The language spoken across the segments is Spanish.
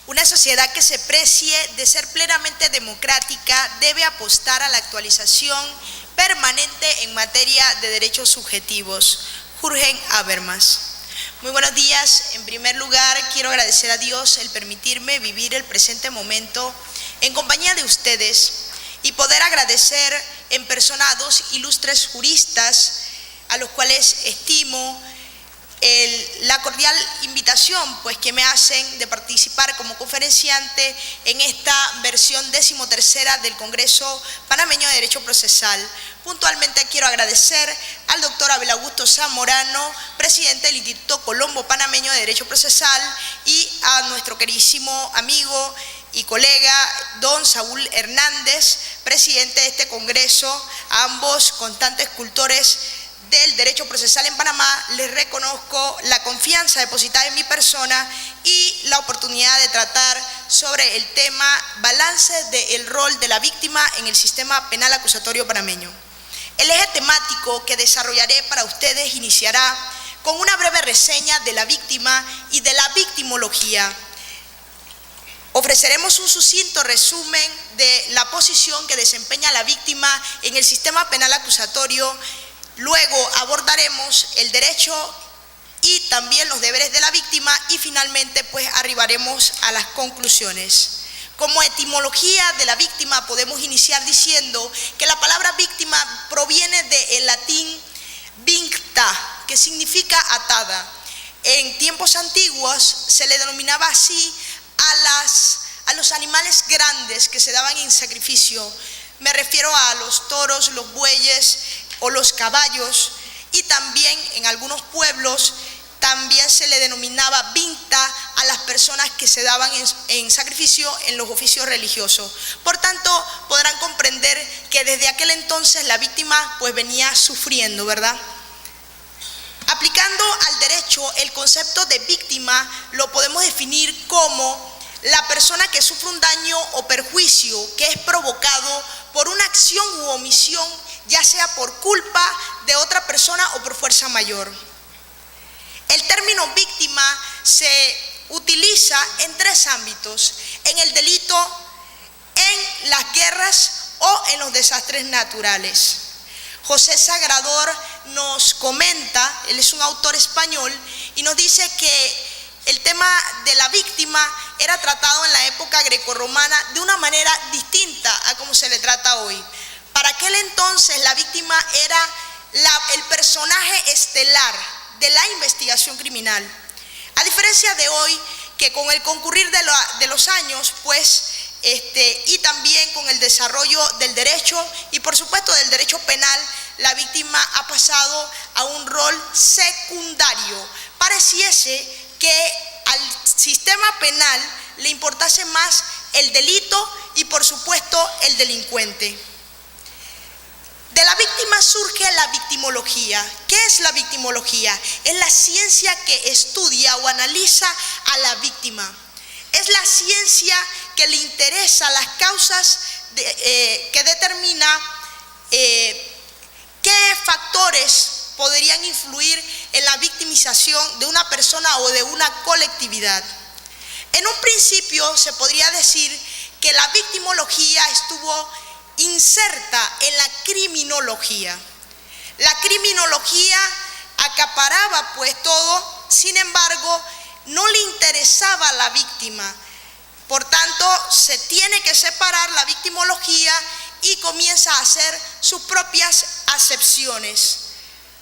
Una sociedad que se precie de ser plenamente democrática debe apostar a la actualización permanente en materia de derechos subjetivos. Jürgen Habermas. Muy buenos días. En primer lugar, quiero agradecer a Dios el permitirme vivir el presente momento en compañía de ustedes y poder agradecer en persona a dos ilustres juristas a los cuales estimo la cordial invitación pues, que me hacen de participar como conferenciante en esta versión 13ª del Congreso Panameño de Derecho Procesal. Puntualmente quiero agradecer al doctor Abel Augusto Zamorano, presidente del Instituto Colombo Panameño de Derecho Procesal, y a nuestro queridísimo amigo y colega don Saúl Hernández, presidente de este Congreso, a ambos constantes cultores del derecho procesal en Panamá. Les reconozco la confianza depositada en mi persona y la oportunidad de tratar sobre el tema balance del rol de la víctima en el sistema penal acusatorio panameño. El eje temático que desarrollaré para ustedes iniciará con una breve reseña de la víctima y de la victimología. Ofreceremos un sucinto resumen de la posición que desempeña la víctima en el sistema penal acusatorio. Luego abordaremos el derecho y también los deberes de la víctima y finalmente pues arribaremos a las conclusiones. Como etimología de la víctima podemos iniciar diciendo que la palabra víctima proviene del latín vincta, que significa atada. En tiempos antiguos se le denominaba así a los animales grandes que se daban en sacrificio. Me refiero a los toros, los bueyes o los caballos, y también en algunos pueblos también se le denominaba vinta a las personas que se daban en sacrificio en los oficios religiosos. Por tanto, podrán comprender que desde aquel entonces la víctima pues venía sufriendo, ¿verdad? Aplicando al derecho, el concepto de víctima lo podemos definir como la persona que sufre un daño o perjuicio que es provocado por una acción u omisión, ya sea por culpa de otra persona o por fuerza mayor. El término víctima se utiliza en tres ámbitos: en el delito, en las guerras o en los desastres naturales. José Sagrador nos comenta, él es un autor español, y nos dice que el tema de la víctima era tratado en la época grecorromana de una manera distinta a como se le trata hoy. Para aquel entonces la víctima era el personaje estelar de la investigación criminal. A diferencia de hoy, que con el concurrir de los años, pues, y también con el desarrollo del derecho y por supuesto del derecho penal, la víctima ha pasado a un rol secundario. Pareciese que al sistema penal le importase más el delito y por supuesto el delincuente. De la víctima surge la victimología. ¿Qué es la victimología? Es la ciencia que estudia o analiza a la víctima. Es la ciencia que le interesa las causas que determina qué factores podrían influir en la victimización de una persona o de una colectividad. En un principio se podría decir que la victimología estuvo inserta en la criminología. La criminología acaparaba pues todo, sin embargo, no le interesaba a la víctima. Por tanto, se tiene que separar la victimología y comienza a hacer sus propias acepciones.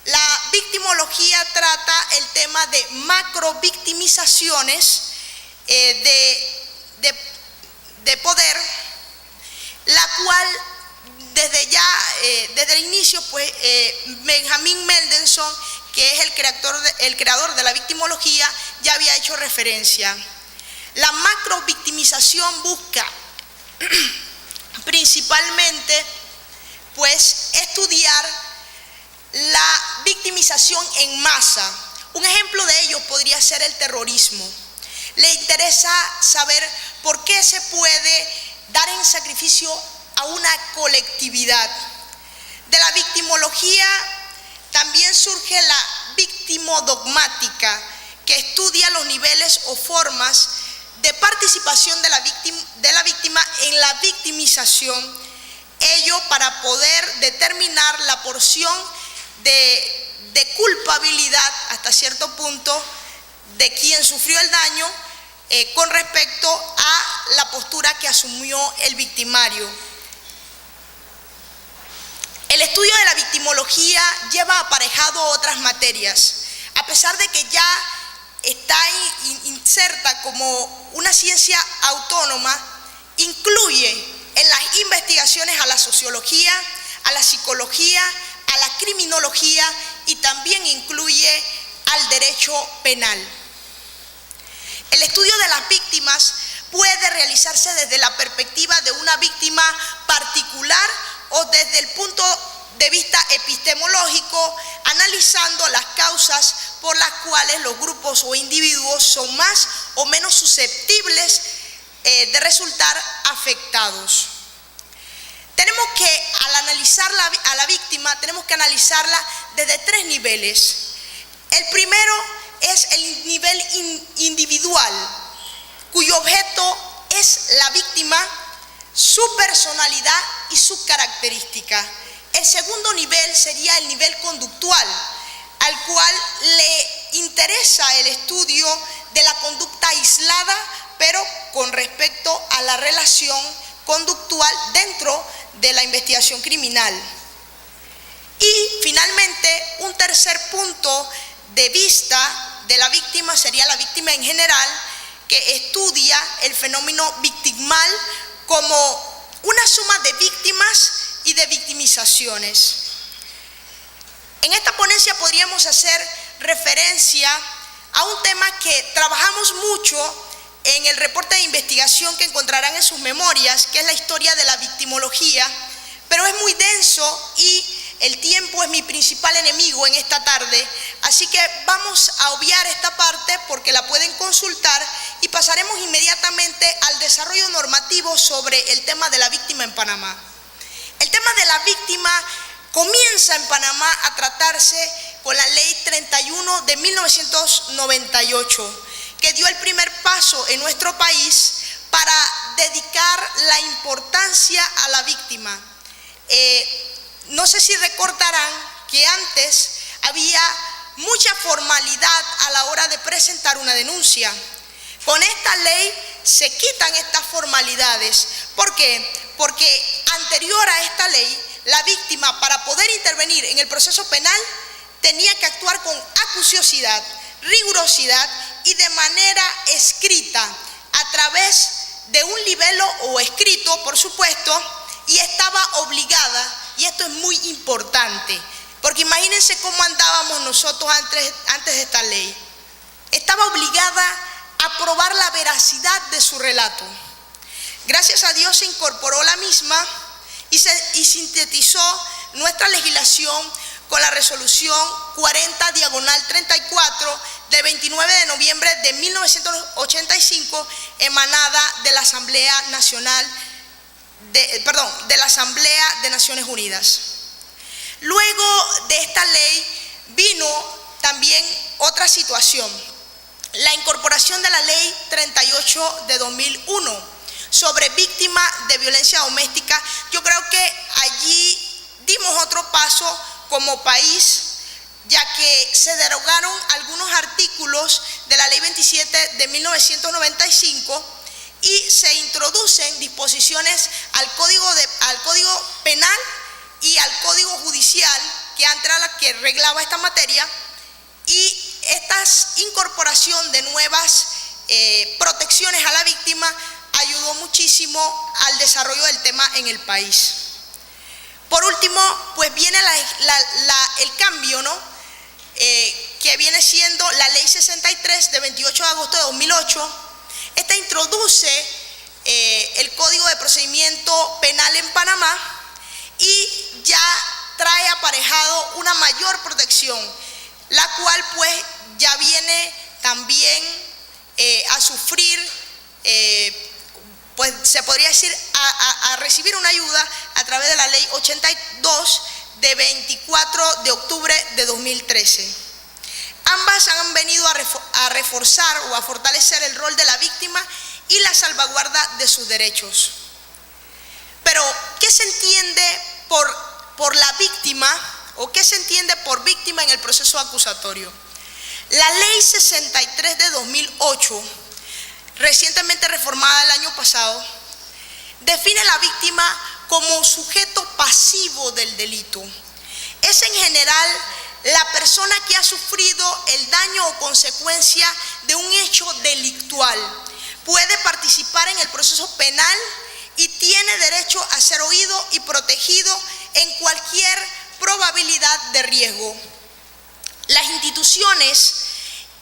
La victimología trata el tema de macrovictimizaciones de poder, la cual desde el inicio, pues, Benjamin Mendelssohn, que es el creador de la victimología, ya había hecho referencia. La macrovictimización busca principalmente, pues, estudiar la victimización en masa. Un ejemplo de ello podría ser el terrorismo. Le interesa saber por qué se puede dar en sacrificio a una colectividad. De la victimología también surge la victimodogmática, que estudia los niveles o formas de participación de la víctima en la victimización, ello para poder determinar la porción de culpabilidad hasta cierto punto de quien sufrió el daño con respecto a la postura que asumió el victimario. El estudio de la victimología lleva aparejado otras materias, a pesar de que ya está inserta como una ciencia autónoma, incluye en las investigaciones a la sociología, a la psicología, a la criminología y también incluye al derecho penal. El estudio de las víctimas puede realizarse desde la perspectiva de una víctima particular o desde el punto de vista epistemológico, analizando las causas por las cuales los grupos o individuos son más o menos susceptibles de resultar afectados. Tenemos que, al analizar a la víctima, tenemos que analizarla desde tres niveles. El primero es el nivel individual, cuyo objeto es la víctima, su personalidad y su característica. El segundo nivel sería el nivel conductual, al cual le interesa el estudio de la conducta aislada, pero con respecto a la relación conductual dentro de la investigación criminal. Y finalmente, un tercer punto de vista de la víctima sería la víctima en general, que estudia el fenómeno victimal como una suma de víctimas y de victimizaciones. En esta ponencia podríamos hacer referencia a un tema que trabajamos mucho en el reporte de investigación que encontrarán en sus memorias, que es la historia de la victimología, pero es muy denso y el tiempo es mi principal enemigo en esta tarde, así que vamos a obviar esta parte porque la pueden consultar y pasaremos inmediatamente al desarrollo normativo sobre el tema de la víctima en Panamá. El tema de la víctima comienza en Panamá a tratarse con la Ley 31 de 1998, que dio el primer paso en nuestro país para dedicar la importancia a la víctima. No sé si recordarán que antes había mucha formalidad a la hora de presentar una denuncia. Con esta ley se quitan estas formalidades. ¿Por qué? Porque anterior a esta ley, la víctima, para poder intervenir en el proceso penal, tenía que actuar con acuciosidad, rigurosidad y de manera escrita, a través de un libelo o escrito, por supuesto, y estaba obligada, y esto es muy importante, porque imagínense cómo andábamos nosotros antes de esta ley. Estaba obligada a probar la veracidad de su relato. Gracias a Dios se incorporó la misma y sintetizó nuestra legislación con la resolución 40/34 del 29 de noviembre de 1985, emanada de la Asamblea de la Asamblea de Naciones Unidas. Luego de esta ley vino también otra situación, la incorporación de la Ley 38 de 2001 sobre víctimas de violencia doméstica. Yo creo que allí dimos otro paso como país, ya que se derogaron algunos artículos de la Ley 27 de 1995 y se introducen disposiciones al Código Penal y al Código Judicial, que antes era la que reglaba esta materia, y esta incorporación de nuevas protecciones a la víctima ayudó muchísimo al desarrollo del tema en el país. Por último, pues viene el cambio, ¿no? Que viene siendo la Ley 63 de 28 de agosto de 2008. Esta introduce el Código de Procedimiento Penal en Panamá y ya trae aparejado una mayor protección, la cual pues ya viene también a sufrir, pues se podría decir, a recibir una ayuda a través de la Ley 82 de 24 de octubre de 2013. Ambas han venido a reforzar o a fortalecer el rol de la víctima y la salvaguarda de sus derechos. Pero, ¿qué se entiende por la víctima o qué se entiende por víctima en el proceso acusatorio? La Ley 63 de 2008, recientemente reformada el año pasado, define la víctima como sujeto pasivo del delito. Es en general la persona que ha sufrido el daño o consecuencia de un hecho delictual. Puede participar en el proceso penal y tiene derecho a ser oído y protegido en cualquier probabilidad de riesgo. Las instituciones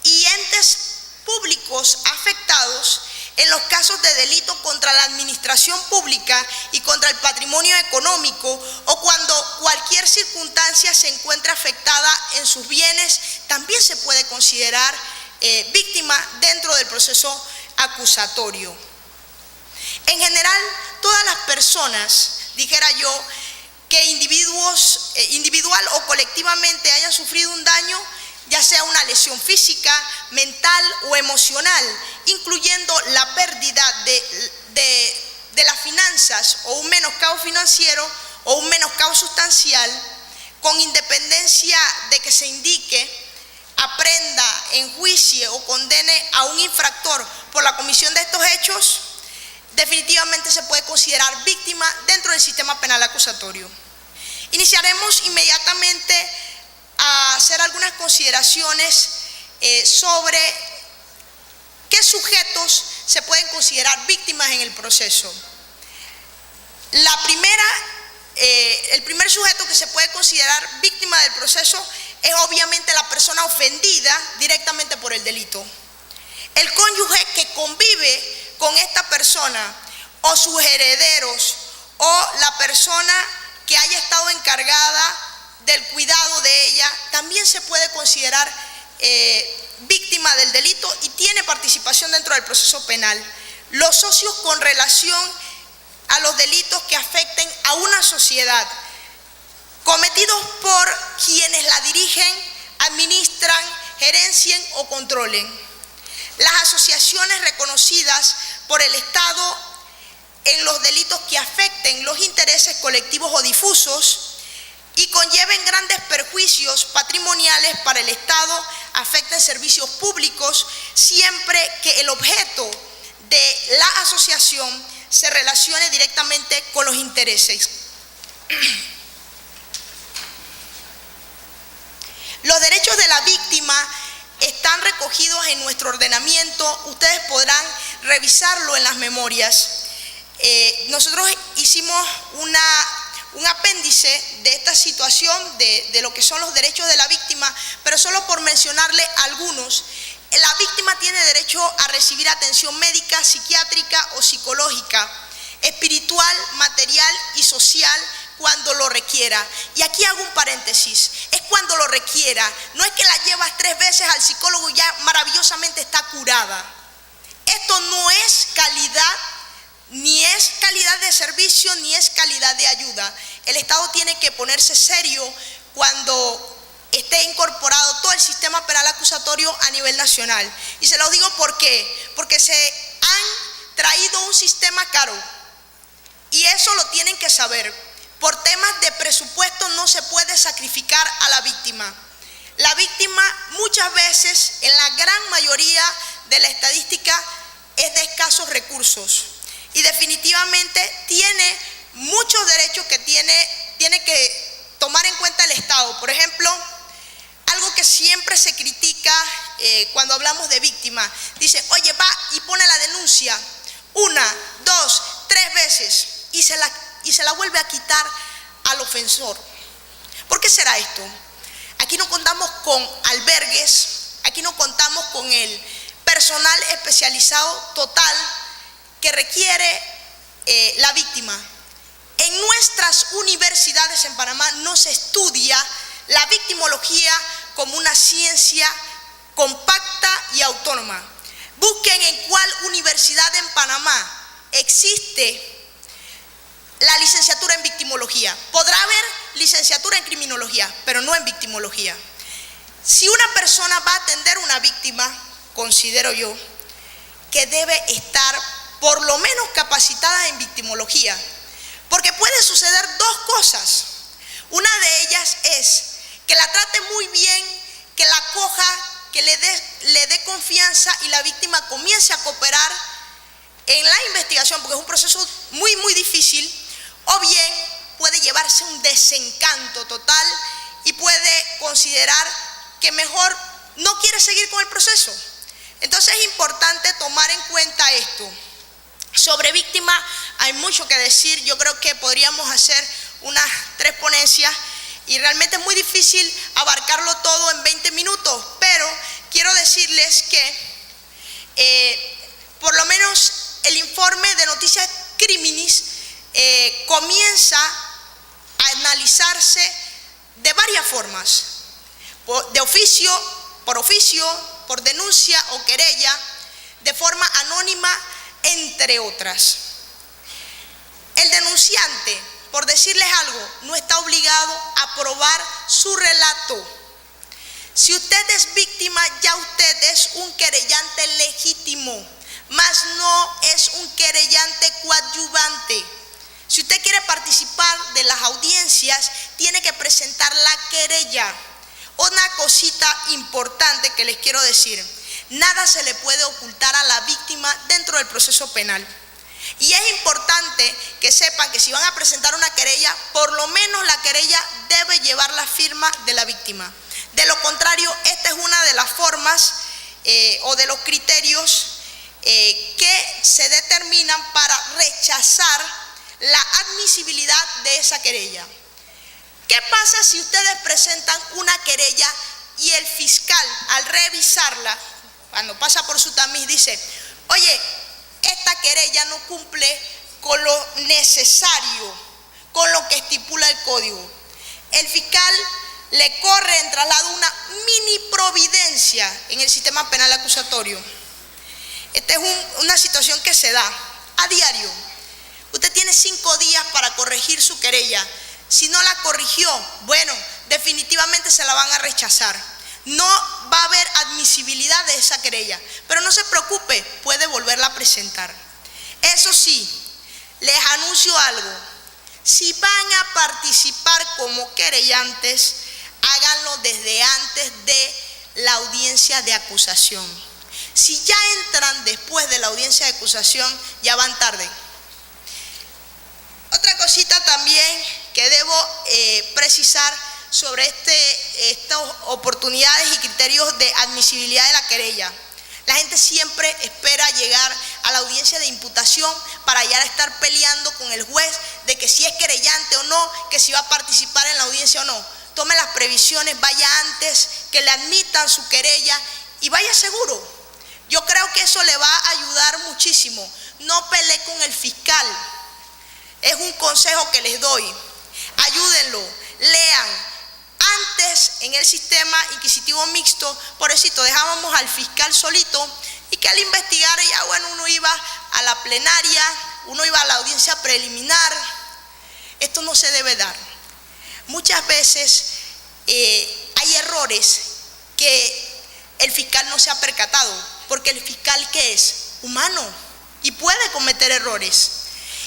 y entes públicos afectados en los casos de delito contra la administración pública y contra el patrimonio económico, o cuando cualquier circunstancia se encuentra afectada en sus bienes, también se puede considerar víctima dentro del proceso acusatorio. En general, todas las personas, dijera yo, que individual o colectivamente hayan sufrido un daño, ya sea una lesión física, mental o emocional, incluyendo la pérdida de las finanzas o un menoscabo financiero o un menoscabo sustancial, con independencia de que se indique, aprenda, enjuicie o condene a un infractor por la comisión de estos hechos, definitivamente se puede considerar víctima dentro del sistema penal acusatorio. Iniciaremos inmediatamente a hacer algunas consideraciones sobre qué sujetos se pueden considerar víctimas en el proceso. El primer sujeto que se puede considerar víctima del proceso es obviamente la persona ofendida directamente por el delito. El cónyuge que convive con esta persona, o sus herederos, o la persona que haya estado encargada del cuidado de ella, también se puede considerar víctima del delito y tiene participación dentro del proceso penal. Los socios con relación a los delitos que afecten a una sociedad, cometidos por quienes la dirigen, administran, gerencien o controlen. Las asociaciones reconocidas por el Estado en los delitos que afecten los intereses colectivos o difusos y conlleven grandes perjuicios patrimoniales para el Estado, afecten servicios públicos, siempre que el objeto de la asociación se relacione directamente con los intereses. Los derechos de la víctima están recogidos en nuestro ordenamiento. Ustedes podrán revisarlo en las memorias. Nosotros hicimos un apéndice de esta situación de lo que son los derechos de la víctima, pero solo por mencionarle algunos. La víctima tiene derecho a recibir atención médica, psiquiátrica o psicológica, espiritual, material y social cuando lo requiera. Y aquí hago un paréntesis, es cuando lo requiera, no es que la llevas 3 veces al psicólogo y ya maravillosamente está curada. Esto no es calidad, ni es calidad de servicio, ni es calidad de ayuda. El Estado tiene que ponerse serio cuando esté incorporado todo el sistema penal acusatorio a nivel nacional. Y se lo digo ¿por qué? Porque se han traído un sistema caro y eso lo tienen que saber. Por temas de presupuesto no se puede sacrificar a la víctima. La víctima muchas veces, en la gran mayoría de la estadística, es de escasos recursos y definitivamente tiene muchos derechos que tiene que tomar en cuenta el Estado. Por ejemplo, algo que siempre se critica cuando hablamos de víctima, dice, oye, va y pone la denuncia 1, 2, 3 veces y se la vuelve a quitar al ofensor. ¿Por qué será esto? Aquí no contamos con albergues, aquí no contamos con el personal especializado total que requiere la víctima. En nuestras universidades en Panamá no se estudia la victimología como una ciencia compacta y autónoma. Busquen en cuál universidad en Panamá existe la licenciatura en victimología. Podrá haber licenciatura en criminología, pero no en victimología. Si una persona va a atender a una víctima, considero yo que debe estar por lo menos capacitadas en victimología, porque puede suceder dos cosas. Una de ellas es que la trate muy bien, que la acoja, que le dé confianza y la víctima comience a cooperar en la investigación, porque es un proceso muy, muy difícil, o bien puede llevarse un desencanto total y puede considerar que mejor no quiere seguir con el proceso. Entonces es importante tomar en cuenta esto. Sobre víctima hay mucho que decir. Yo creo que podríamos hacer unas 3 ponencias y realmente es muy difícil abarcarlo todo en 20 minutos, pero quiero decirles que por lo menos el informe de Noticias Criminis comienza a analizarse de varias formas: de oficio, por denuncia o querella, de forma anónima, entre otras. El denunciante, por decirles algo, no está obligado a probar su relato. Si usted es víctima, ya usted es un querellante legítimo, mas no es un querellante coadyuvante. Si usted quiere participar de las audiencias, tiene que presentar la querella. Una cosita importante que les quiero decir: nada se le puede ocultar a la víctima dentro del proceso penal. Y es importante que sepan que si van a presentar una querella, por lo menos la querella debe llevar la firma de la víctima. De lo contrario, esta es una de las formas o de los criterios que se determinan para rechazar la admisibilidad de esa querella. ¿Qué pasa si ustedes presentan una querella y el fiscal, al revisarla, cuando pasa por su tamiz, dice: oye, esta querella no cumple con lo necesario, con lo que estipula el código? El fiscal le corre en traslado una mini providencia en el sistema penal acusatorio. Esta es una situación que se da a diario. Usted tiene 5 días para corregir su querella. Si no la corrigió, bueno, definitivamente se la van a rechazar. No va a haber admisibilidad de esa querella, pero no se preocupe, puede volverla a presentar. Eso sí, les anuncio algo: si van a participar como querellantes, háganlo desde antes de la audiencia de acusación. Si ya entran después de la audiencia de acusación, ya van tarde. Otra cosita también que debo precisar sobre estas oportunidades y criterios de admisibilidad de la querella. La gente siempre espera llegar a la audiencia de imputación para ya estar peleando con el juez de que si es querellante o no, que si va a participar en la audiencia o no. Tome las previsiones, vaya antes, que le admitan su querella y vaya seguro. Yo creo que eso le va a ayudar muchísimo. No pelee con el fiscal. Es un consejo que les doy. Ayúdenlo, lean. Antes, en el sistema inquisitivo mixto, pobrecito, dejábamos al fiscal solito y que al investigar ya, bueno, uno iba a la plenaria, uno iba a la audiencia preliminar. Esto no se debe dar. Muchas veces hay errores que el fiscal no se ha percatado, porque el fiscal, ¿qué es? Humano, y puede cometer errores.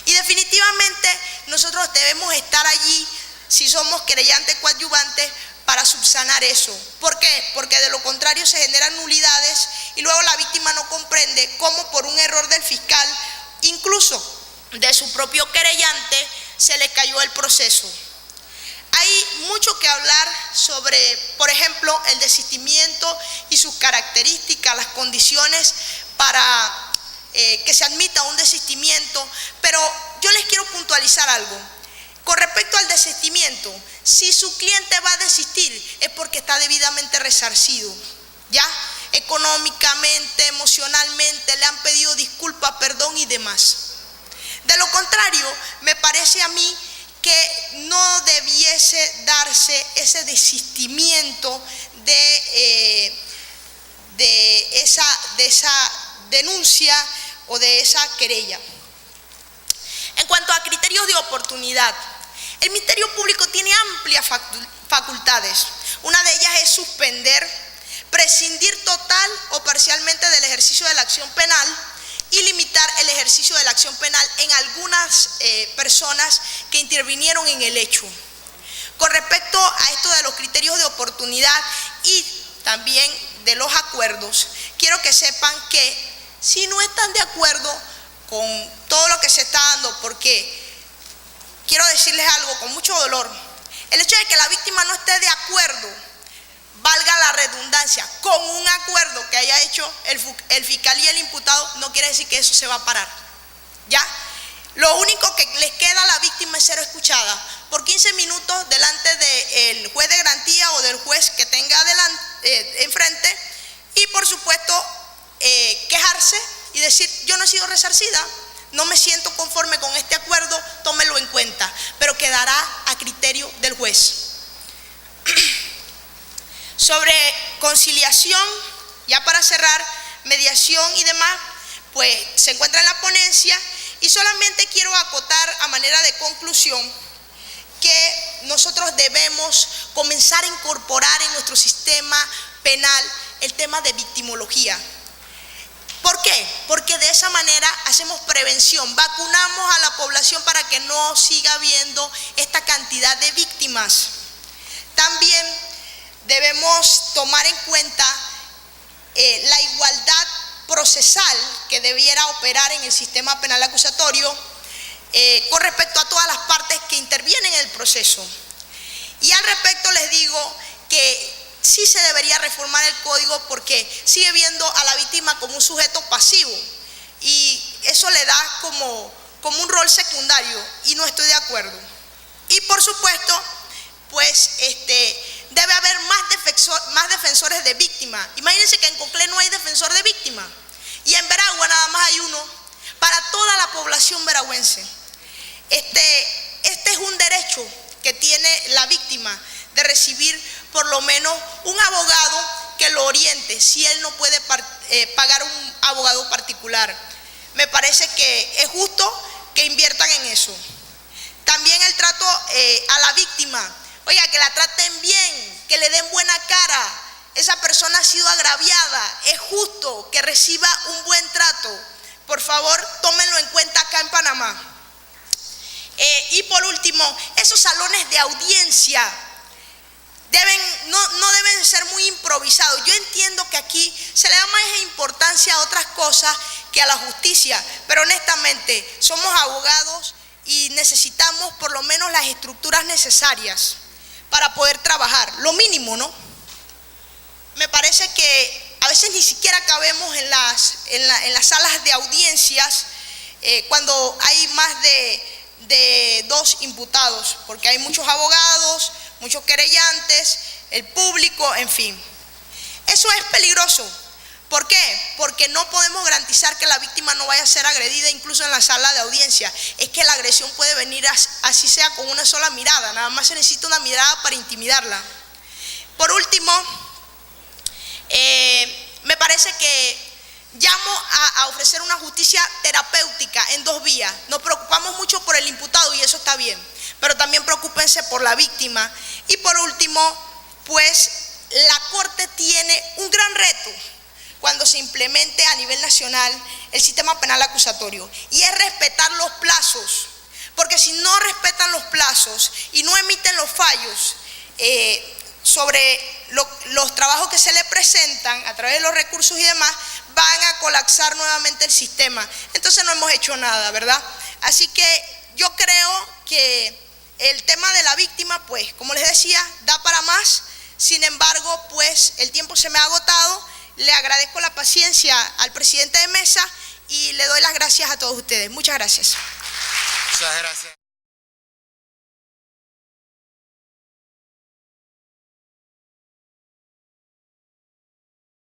Y definitivamente nosotros debemos estar allí, si somos querellantes coadyuvantes, para subsanar eso. ¿Por qué? Porque de lo contrario se generan nulidades y luego la víctima no comprende cómo por un error del fiscal, incluso de su propio querellante, se le cayó el proceso. Hay mucho que hablar sobre, por ejemplo, el desistimiento y sus características, las condiciones para que se admita un desistimiento, pero yo les quiero puntualizar algo. Con respecto al desistimiento, si su cliente va a desistir es porque está debidamente resarcido, ¿ya? Económicamente, emocionalmente, le han pedido disculpas, perdón y demás. De lo contrario, me parece a mí que no debiese darse ese desistimiento de esa denuncia o de esa querella. En cuanto a criterios de oportunidad, el Ministerio Público tiene amplias facultades. Una de ellas es suspender, prescindir total o parcialmente del ejercicio de la acción penal y limitar el ejercicio de la acción penal en algunas personas que intervinieron en el hecho. Con respecto a esto de los criterios de oportunidad y también de los acuerdos, quiero que sepan que si no están de acuerdo con todo lo que se está dando, porque quiero decirles algo con mucho dolor, el hecho de que la víctima no esté de acuerdo, valga la redundancia, con un acuerdo que haya hecho el fiscal y el imputado, no quiere decir que eso se va a parar, ¿ya? Lo único que les queda a la víctima es ser escuchada por 15 minutos delante del juez de garantía o del juez que tenga enfrente y por supuesto quejarse y decir: yo no he sido resarcida, no me siento conforme con este acuerdo, tómelo en cuenta, pero quedará a criterio del juez. Sobre conciliación, ya para cerrar, mediación y demás, pues se encuentra en la ponencia y solamente quiero acotar a manera de conclusión que nosotros debemos comenzar a incorporar en nuestro sistema penal el tema de victimología. ¿Por qué? Porque de esa manera hacemos prevención, vacunamos a la población para que no siga habiendo esta cantidad de víctimas. También debemos tomar en cuenta la igualdad procesal que debiera operar en el sistema penal acusatorio con respecto a todas las partes que intervienen en el proceso. Y al respecto les digo que sí se debería reformar el código porque sigue viendo a la víctima como un sujeto pasivo y eso le da como un rol secundario y no estoy de acuerdo. Y por supuesto, pues debe haber más defensores de víctima. Imagínense que en Coclé no hay defensor de víctima y en Veragua nada más hay uno para toda la población veragüense. Este es un derecho que tiene la víctima de recibir por lo menos un abogado que lo oriente si él no puede pagar un abogado particular. Me parece que es justo que inviertan en eso. También el trato a la víctima. Oiga, que la traten bien, que le den buena cara. Esa persona ha sido agraviada. Es justo que reciba un buen trato. Por favor, tómenlo en cuenta acá en Panamá. Y por último, esos salones de audiencia no deben ser muy improvisados. Yo entiendo que aquí se le da más importancia a otras cosas que a la justicia, pero honestamente somos abogados y necesitamos por lo menos las estructuras necesarias para poder trabajar, lo mínimo, ¿no? Me parece que a veces ni siquiera cabemos en las salas de audiencias cuando hay más de 2 imputados, porque hay muchos abogados, muchos querellantes, el público, en fin. Eso es peligroso. ¿Por qué? Porque no podemos garantizar que la víctima no vaya a ser agredida incluso en la sala de audiencia. Es que la agresión puede venir así sea con una sola mirada, nada más se necesita una mirada para intimidarla. Por último, me parece que llamo a ofrecer una justicia terapéutica en 2 vías. Nos preocupamos mucho por el imputado y eso está bien, pero también preocúpense por la víctima. Y por último, pues la Corte tiene un gran reto cuando se implemente a nivel nacional el sistema penal acusatorio y es respetar los plazos, porque si no respetan los plazos y no emiten los fallos sobre los trabajos que se le presentan a través de los recursos y demás, van a colapsar nuevamente el sistema. Entonces no hemos hecho nada, ¿verdad? Así que yo creo que el tema de la víctima, pues, como les decía, da para más. Sin embargo, pues, el tiempo se me ha agotado. Le agradezco la paciencia al presidente de mesa y le doy las gracias a todos ustedes. Muchas gracias. Muchas gracias.